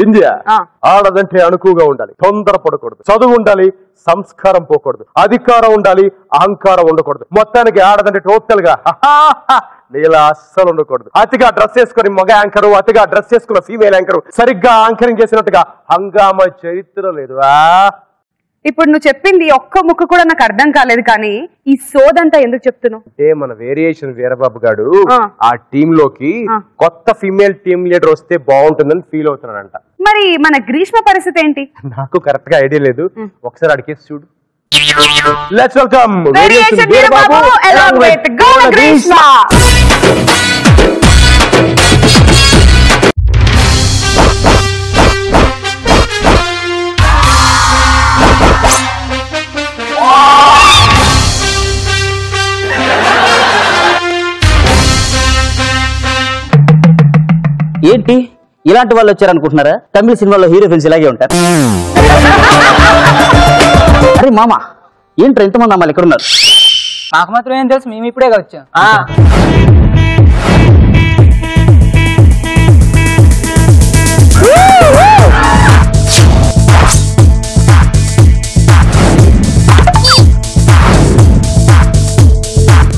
India ఆడదంటే అణుకుగా ఉండాలి, తొందర పడకూడదు, చదువు ఉండాలి, సంస్కారం పోకూడదు, అధికారం ఉండాలి, అహంకారం ఉండకూడదు. మొత్తానికి ఆడదంటే టోటల్ గా నీలా అస్సలు ఉండకూడదు. అతిగా డ్రెస్ వేసుకుని మగ యాంకరు, అతిగా డ్రెస్ వేసుకున్న ఫీమేల్ యాంకరు సరిగ్గా యాంకరింగ్ చేసినట్టుగా హంగామా చరిత్ర లేదు. ఇప్పుడు నువ్వు చెప్పింది ఒక్క ముక్క కూడా నాకు అర్థం కాలేదు, కానీ ఈ సోదంతా ఎందుకు చెప్తున్నావు అంటే మన వేరియేషన్ వీరబాబు గారు ఆ టీమ్ లోకి కొత్త ఫీమేల్ టీమ్ లీడర్ వస్తే బాగుంటుందని ఫీల్ అవుతున్నాడంట. మరి మన గ్రీష్మ పరిస్థితి ఏంటి? నాకు కరెక్ట్ గా ఐడియా లేదు, ఒకసారి అడిగేసి చూడు. Let's welcome variation Veerababu along with గోల గ్రీష్మ. ఏంటి ఇలాంటి వాళ్ళు వచ్చారనుకుంటున్నారా? తమిళ సినిమాలో హీరో ఫ్రెండ్స్ ఇలాగే ఉంటారు. అరే మామ, ఏంట్రా ఎంతమంది అమ్మాయిలు ఇక్కడ ఉన్నారు? మాకు మాత్రం ఏం తెలుసు, మేము ఇప్పుడే వచ్చాం.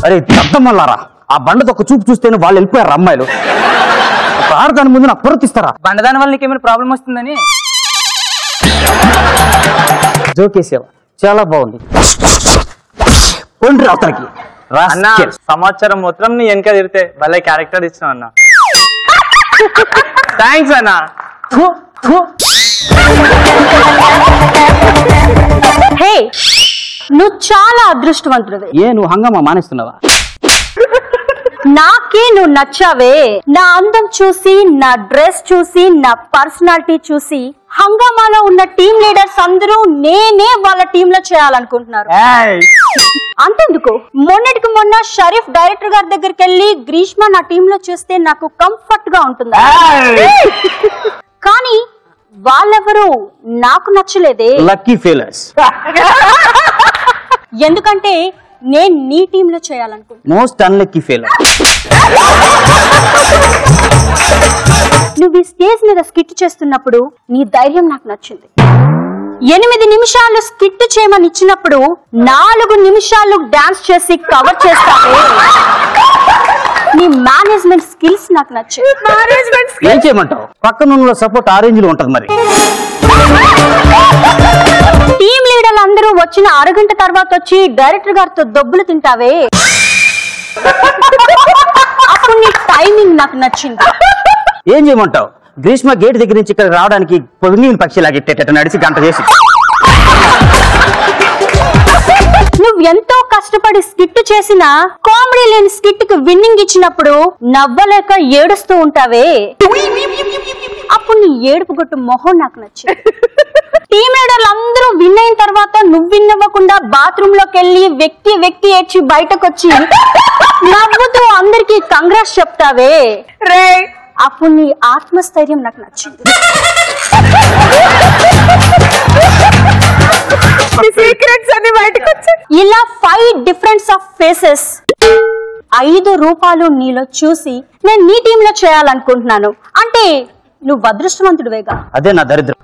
అరే దద్దమల్లారా, ఆ బండతో ఒక చూపు చూస్తేనే వాళ్ళు వెళ్ళిపోయారు అమ్మాయిలు. ఆడదాని ముందు నాకు పొరతిస్తారా? బండదాని వల్ల నీకేమైనా ప్రాబ్లం వస్తుందని జోకేసావా? చాలా బాగుంది. అతనికి అన్న సమాచారం మొత్తం నీ వెనక తిరిగితే భలే క్యారెక్టర్ ఇచ్చినావు అన్న. థ్యాంక్స్ అన్న. హే, నువ్వు చాలా అదృష్టవంతుడివి. ఏ నువ్వు హంగామా మానేస్తున్నావా? నాకే నువ్వు నచ్చావే. నా అందం చూసి, నా డ్రెస్ చూసి, నా పర్సనాలిటీ చూసి హంగామాలో ఉన్న టీమ్ లీడర్స్ అందరూ నేనే వాళ్ళ టీమ్ లో చేయాలనుకుంటున్నారు. అంతెందుకు, మొన్నటికి మొన్న షరీఫ్ డైరెక్టర్ గారి దగ్గరికి వెళ్ళి గ్రీష్మ నా టీమ్ లో చూస్తే నాకు కంఫర్ట్ గా ఉంటుంది, కానీ వాళ్ళెవరూ నాకు నచ్చలేదే. Lucky failures. ఎందుకంటే నేను నీ టీమ్ లో చేయాలనుకుంటున్నా. Most unlucky failure. నువ్వు ఈ స్టేజ్ మీద స్కిట్ చేస్తున్నప్పుడు నీ ధైర్యం నాకు నచ్చింది. 8 నిమిషాలు స్కిట్ చేయమని ఇచ్చినప్పుడు 4 నిమిషాలు డాన్స్ చేసి కవర్ చేస్తావే, నీ మేనేజ్మెంట్ స్కిల్స్ నాకు నచ్చింది. ఏం చేయమంటావు? పక్కన సపోర్ట్ ఆరెంజ్ లో ఉంటది. మరి టీమ్ లీడర్లు అందరూ వచ్చిన అరగంట తర్వాత వచ్చి డైరెక్టర్ గారితో దొబ్బులు తింటావే, అప్పుడు నీ టైమింగ్ నాకు నచ్చింది. ఏం చేయమంటావు? గ్రీష్మ గేట్ దగ్గర నుంచి ఇక్కడ రావడానికి పొంగిన పక్షిలాగెట్టేట నడిచి గంట చేసి నువ్వు ఎంతో కష్టపడి స్కిట్ చేసిన కామెడీ లేని స్కిట్ కి విన్నింగ్ ఇచ్చినప్పుడు నవ్వలేక ఏడుస్తూ ఉంటావే, అప్పుడు నీ ఏడుపు గొట్టు మొహం నాకు నచ్చింది. టీమ్ లీడర్లు అందరూ విన్ అయిన తర్వాత నువ్వు విన్ అవ్వకుండా బాత్రూమ్ లోకి వెళ్ళి వెక్కి ఏడ్చి బయటకు వచ్చి నవ్వుతూ అందరికి కంగ్రాట్స్ చెప్తావే, అప్పుడు నీ ఆత్మస్థైర్యం నాకు నచ్చింది. ఇలా 5 డిఫరెన్స్ ఆఫ్ ఫేసెస్, 5 రూపాలు నీలో చూసి నేను నీ టీమ్ లో చేయాలనుకుంటున్నాను అంటే నువ్వు అదృష్టవంతుడివేగా. అదే నా దరిద్రం.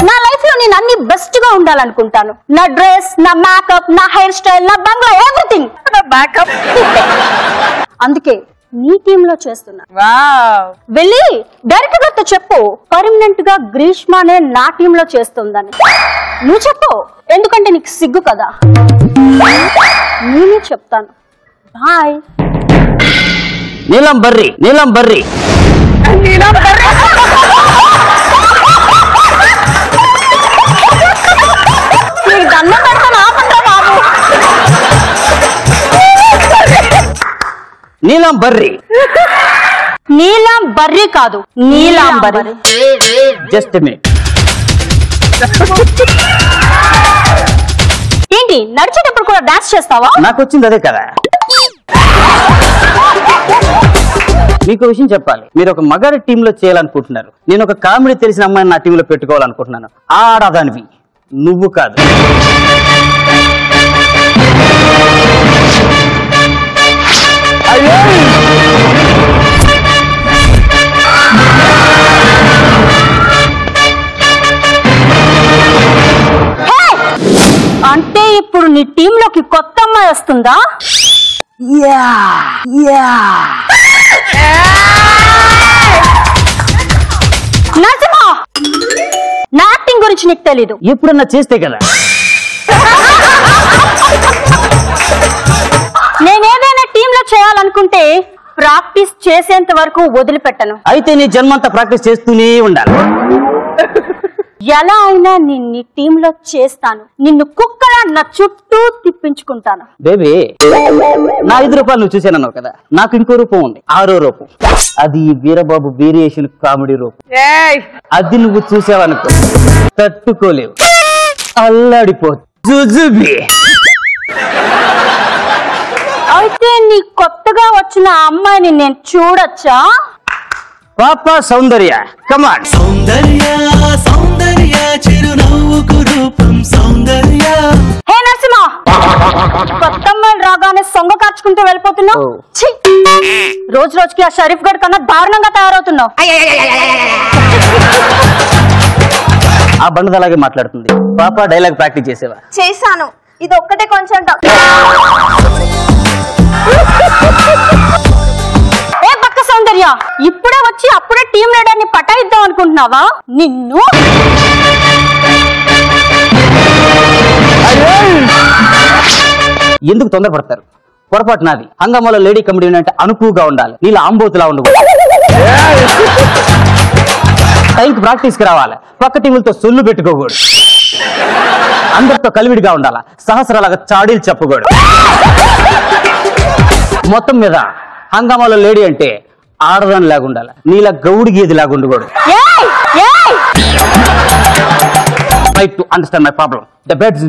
నా లైఫ్ లో నేను అన్ని బెస్ట్ గా ఉండాలనుకుంటాను. నా డ్రెస్, నా మేకప్, నా హెయిర్ స్టైల్, నా బంగ్లా, ఎవ్రీథింగ్. అందుకే నీ టీమ్ లో చేస్తున్నా. వెళ్ళి డైరెక్టర్ గారితో చెప్పు పర్మనెంట్ గా గ్రీష్మనే నా టీమ్ లో చేస్తుందని. నువ్వు చెప్పు, ఎందుకంటే నీకు సిగ్గు కదా. నేనే చెప్తాను. బాయ్. నీలం బర్రి. దండం పెడతాను, ఆపండి బాబు. నీలం బర్రి కాదు, నీలాంబరి. Just minute. ఏంటి నడిచేటప్పుడు కూడా డాన్స్ చేస్తావా? నాకు వచ్చింది అదే కదా. మీకు విషయం చెప్పాలి, మీరు ఒక మగాడి టీమ్ లో చేయాలనుకుంటున్నారు, నేను ఒక కామెడీ తెలిసిన అమ్మాయిని నా టీమ్ లో పెట్టుకోవాలనుకుంటున్నాను. ఆడదానివి నువ్వు కాదు. ఇప్పుడు నీ టీంలోకి కొత్త అమ్మాయి వస్తుందా? నరసింహ, నా యాక్టింగ్ గురించి నీకు తెలీదు. ఎప్పుడన్నా చేస్తే కదా. నేనేదైనా టీంలో చేయాలనుకుంటే ప్రాక్టీస్ చేసేంత వరకు వదిలిపెట్టను. అయితే నీ జన్మంతా ప్రాక్టీస్ చేస్తూనే ఉండాలి. ఎలా అయినా నిన్ను టీంలో చేస్తాను. నిన్ను కుక్కలా నా చుట్టూ తిప్పించుకుంటాను. బేబీ, నా 5 రూపాయలు నువ్వు చూసానన్నావు కదా, నాకు ఇంకో రూపం ఉంది, 6వ రూపం. అది వీరబాబు వేరియేషన్ కామెడీ రూపం. అది నువ్వు చూసావనుకో తట్టుకోలేవు, అల్లాడిపోతు. అయితే నీ కొత్తగా వచ్చిన అమ్మాయిని నేను చూడొచ్చా? పాప సౌందర్య, కమాన్. సౌందర్య సౌందర్య చిరునవ్వుకు రూపం సౌందర్య. హే నరసింహ, కొత్త అమ్మాయిలు రాగానే సొంగ కార్చుకుంటూ వెళ్ళిపోతున్నావు. ఛీ! రోజు రోజుకి ఆ షరీఫ్ గడ్ కన్నా దారుణంగా తయారవుతున్నావు. ఆ బండది అలాగే మాట్లాడుతుంది. పాప డైలాగ్ ప్రాక్టీస్ చేసేవా? చేశాను. ఇది ఒక్కటే కొంచెం ఏ పక్క సౌందర్య, ఇప్పుడే వచ్చి అప్పుడే టీం లీడర్ ని పటాయిద్దాం అనుకుంటున్నావా? నిన్ను ఎందుకు తొందరపడతారు? పొరపాటు నాది. హంగామాలో లేడీ కమెడియన్ అంటే అనుకువగా ఉండాలి, నీళ్ళ ఆంబోతులా ఉండకూడదు. టైంకి ప్రాక్టీస్కి రావాలి, పక్క టీములతో సొల్లు పెట్టుకోకూడదు, అందరితో కలివిడిగా ఉండాలా, సహస్రాలాగా చాడీలు చెప్పకూడదు. మొత్తం మీద హంగామాలో లేడీ అంటే ఆడదాని లాగా ఉండాలి, నీలా గౌడి గీది లాగా ఉండకూడదు. Try to understand my problem. The bed is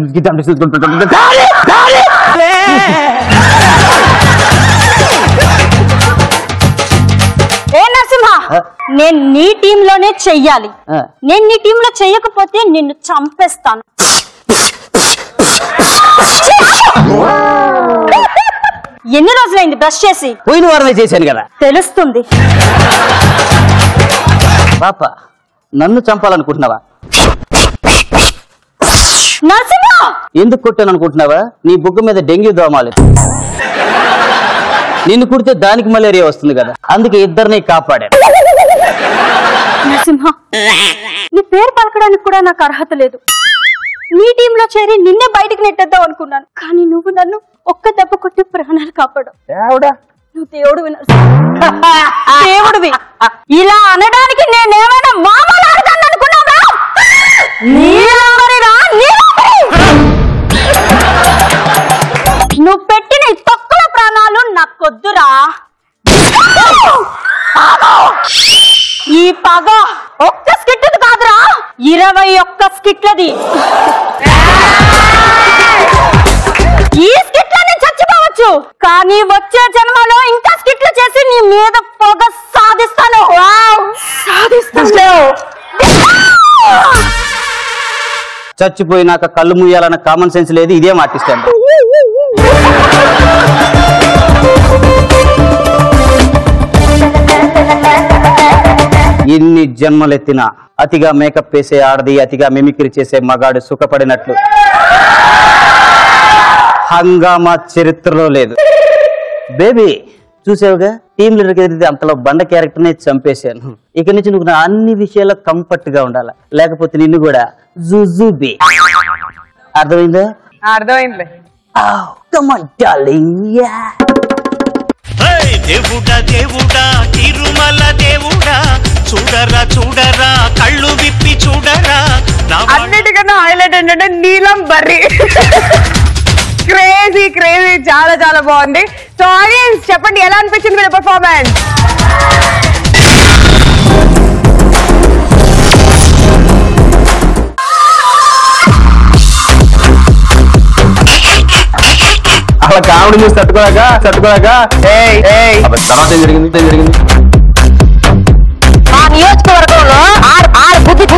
ఏ నరసింహ, నేను నీ టీంలోనే చెయ్యాలి. నేను నీ టీంలో చెయ్యకపోతే నిన్ను చంపేస్తాను. ఎన్ని రోజులైంది బ్రష్ చేసి? పోయిన వారమే చేశాను కదా. తెలుస్తుంది. పాప, నన్ను చంపాలనుకుంటున్నావా? నరసింహ, ఎందుకు కొట్టాను అనుకుంటున్నావా? నీ బుగ్గ మీద డెంగ్యూ దోమాలి, నిన్ను కుడితే దానికి మలేరియా వస్తుంది కదా, అందుకే ఇద్దరిని కాపాడాను. నరసింహ, నీ పేరు పలకడానికి కూడా నాకు అర్హత లేదు. నీ టీంలో చేరి నిన్నే బయటికి నెట్టేద్దాం అనుకున్నాను, కానీ నువ్వు నన్ను ఒక్క దెబ్బ కొట్టి ప్రాణాలు కాపాడు. నువ్వు దేవుడివి నరసింహ, దేవుడివి. ఇలా అనడానికి నేనేమైనా మామూలు ఆడదాన్ని అనుకున్నావా? నువ్వు పెట్టిన తక్కువ ప్రాణాలు నాకొద్దురా. ఈ పగ ఒక్క స్కిట్ కాదురా, 21 స్కిట్లది. ఈ స్కిట్లో నేను చచ్చిపోవచ్చు, కానీ వచ్చే జన్మలో ఇంకా స్కిట్లు చేసి నీ మీద పొగ సాధిస్తాను. చచ్చిపోయినాక కళ్ళు మూయాలన్న కామన్ సెన్స్ లేదు, ఇదేం ఆర్టిస్ట్ అండి. ఎన్ని జన్మలెత్తినా అతిగా మేకప్ వేసే ఆడది, అతిగా మిమిక్రీ చేసే మగాడు సుఖపడినట్లు హంగామా చరిత్రలో లేదు. బేబీ, చూసావుగా, టీం లీడర్కి ఎదిరితే అంతలో బండ క్యారెక్టర్నే చంపేశాను. ఇక నుంచి నువ్వు నా అన్ని విషయాల్లో కంఫర్ట్ గా ఉండాలి, లేకపోతే నిన్ను కూడా జుజుబే. అర్థమైందా? అర్థమైంది. దేవుడా దేవుడా తిరుమల దేవుడా, చూడరా చూడరా కళ్ళు విప్పి చూడరా. అన్నిటికన్నా హైలైట్ ఏంటంటే నీలం బర్రీ. క్రేజీ క్రేజీ, చాలా చాలా బాగుంది. సో ఆడియన్స్ చెప్పండి, ఎలా అనిపించింది మీ పర్ఫార్మెన్స్? అలా కామెడీ చూసి తట్టుకోలేక తర్వాత ఏం జరిగింది? మా నియోజకవర్గంలో బుద్ధితో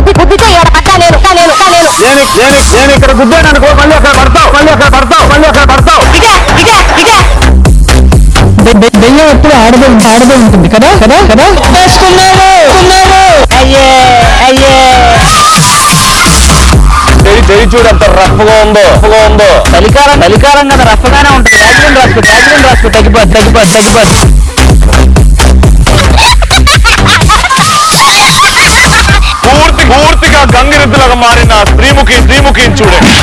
నేను ఇక్కడ గుద్దాను అనుకో, మళ్ళీ అక్కడ పడతావు. దెయ్యం ఎప్పుడు ఆడదే ఉంటుంది కదా. చెయ్యి చూడు ఎంత రఫ్గా ఉందో చలికాలం కదా రఫ్గానే ఉంటుంది. రాజమండ్రి రాసుకో తగ్గిపోద్ది. పూర్తిగా గంగిరెద్దులాగా మారిన స్త్రీముఖి చూడండి.